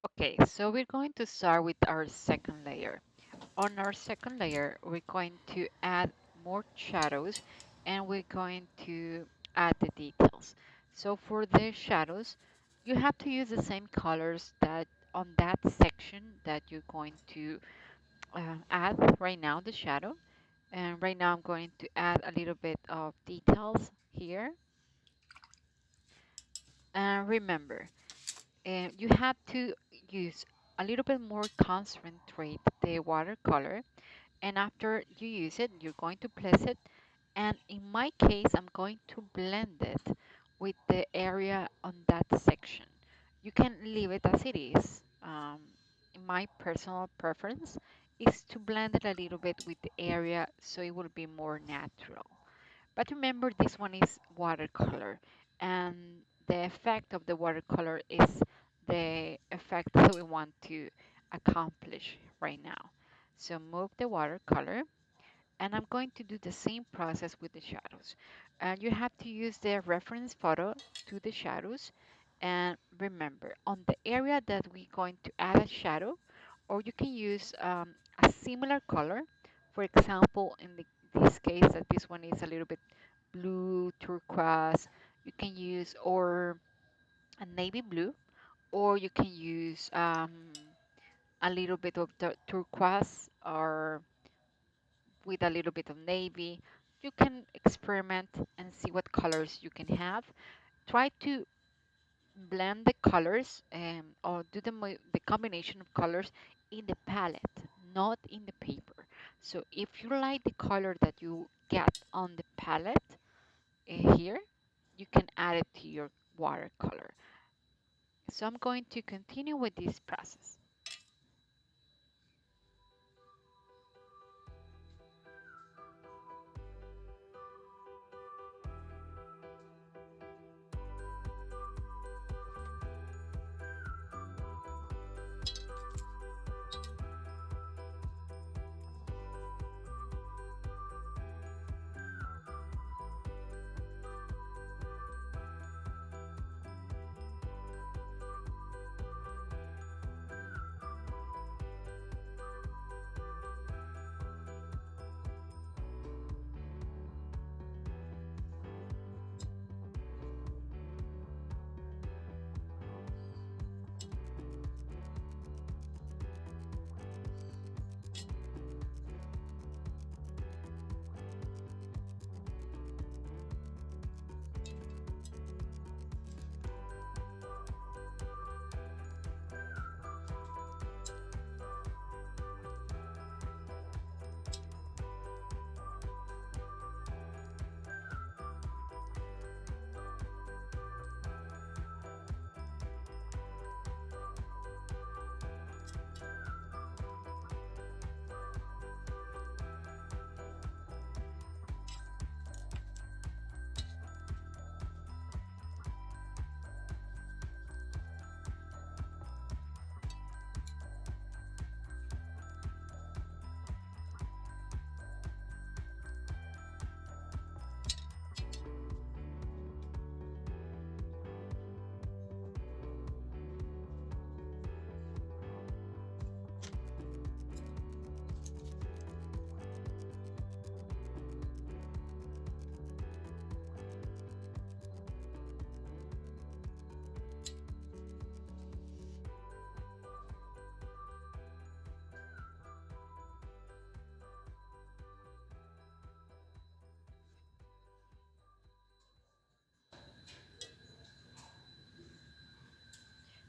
Okay, so we're going to start with our second layer. On our second layer, we're going to add more shadows and we're going to add the details. So for the shadows, you have to use the same colors that on that section that you're going to add right now, the shadow. And right now I'm going to add a little bit of details here. And remember, you have to use a little bit more concentrate the watercolor, and after you use it you're going to place it, and in my case I'm going to blend it with the area on that section. You can leave it as it is. In my personal preference is to blend it a little bit with the area so it will be more natural. But remember, this one is watercolor, and the effect of the watercolor is the effect that we want to accomplish right now. So move the watercolor, and I'm going to do the same process with the shadows. And you have to use the reference photo to the shadows. And remember, on the area that we're going to add a shadow, or you can use a similar color. For example, in this case, that this one is a little bit blue, turquoise, you can use, or a navy blue, or you can use a little bit of the turquoise or with a little bit of navy. You can experiment and see what colors you can have. Try to blend the colors or do the combination of colors in the palette, not in the paper. So if you like the color that you get on the palette here, you can add it to your watercolor. So I'm going to continue with this process.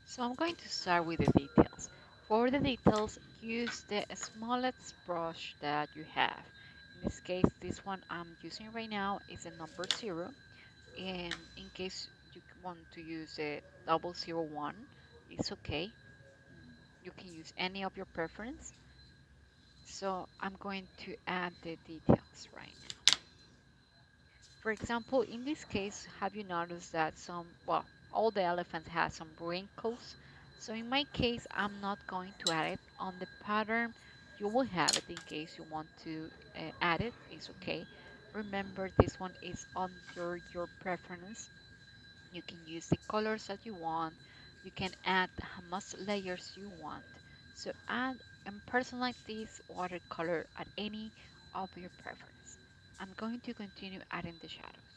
So I'm going to start with the details. For the details, use the smallest brush that you have. In this case, this one I'm using right now is a number 0. And in case you want to use a 001, it's okay. You can use any of your preference. So I'm going to add the details right now. For example, in this case, have you noticed that well, all the elephants have some wrinkles? So in my case, I'm not going to add it on the pattern. You will have it in case you want to add it. It's okay. Remember, this one is under your preference. You can use the colors that you want. You can add how much layers you want. So add and personalize this watercolor at any of your preference. I'm going to continue adding the shadows.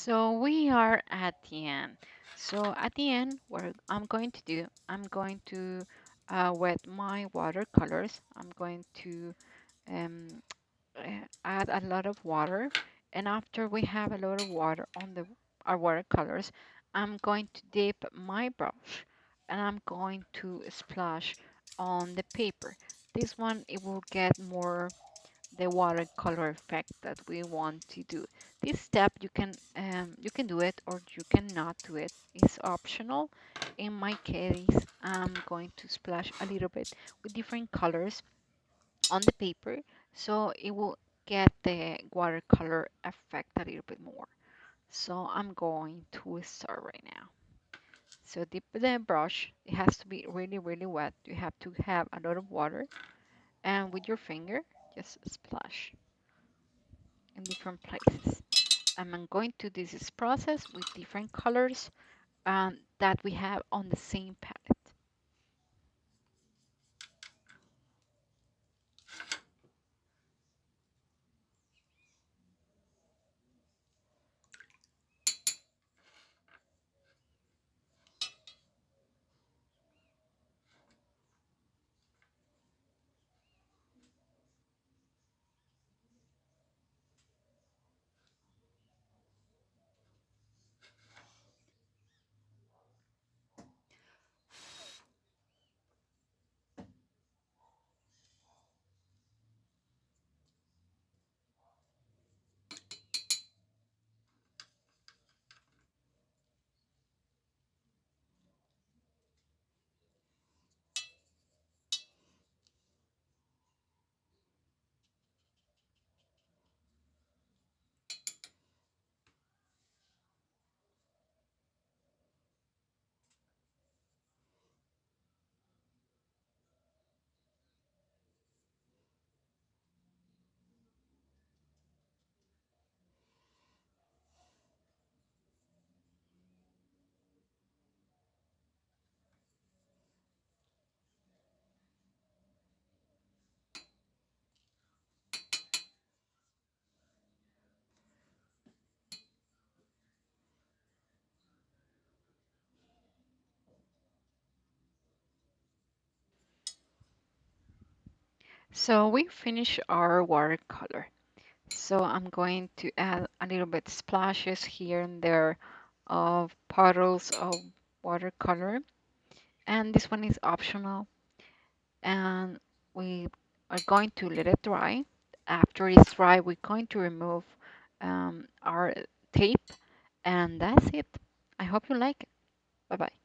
So we are at the end. So at the end, what I'm going to do, I'm going to wet my watercolors. I'm going to um, add a lot of water, and after we have a lot of water on the our watercolors, I'm going to dip my brush and I'm going to splash on the paper. This one it will get more the watercolor effect that we want to do. This step you can do it or you cannot do it. It's optional. In my case, I'm going to splash a little bit with different colors on the paper so it will get the watercolor effect a little bit more. So I'm going to start right now. So dip the brush, it has to be really, really wet. You have to have a lot of water and with your finger, just splash in different places. I'm going to do this process with different colors that we have on the same palette. So we finish our watercolor. So I'm going to add a little bit splashes here and there of puddles of watercolor. And this one is optional. And we are going to let it dry. After it's dry, we're going to remove our tape. And that's it. I hope you like it. Bye bye.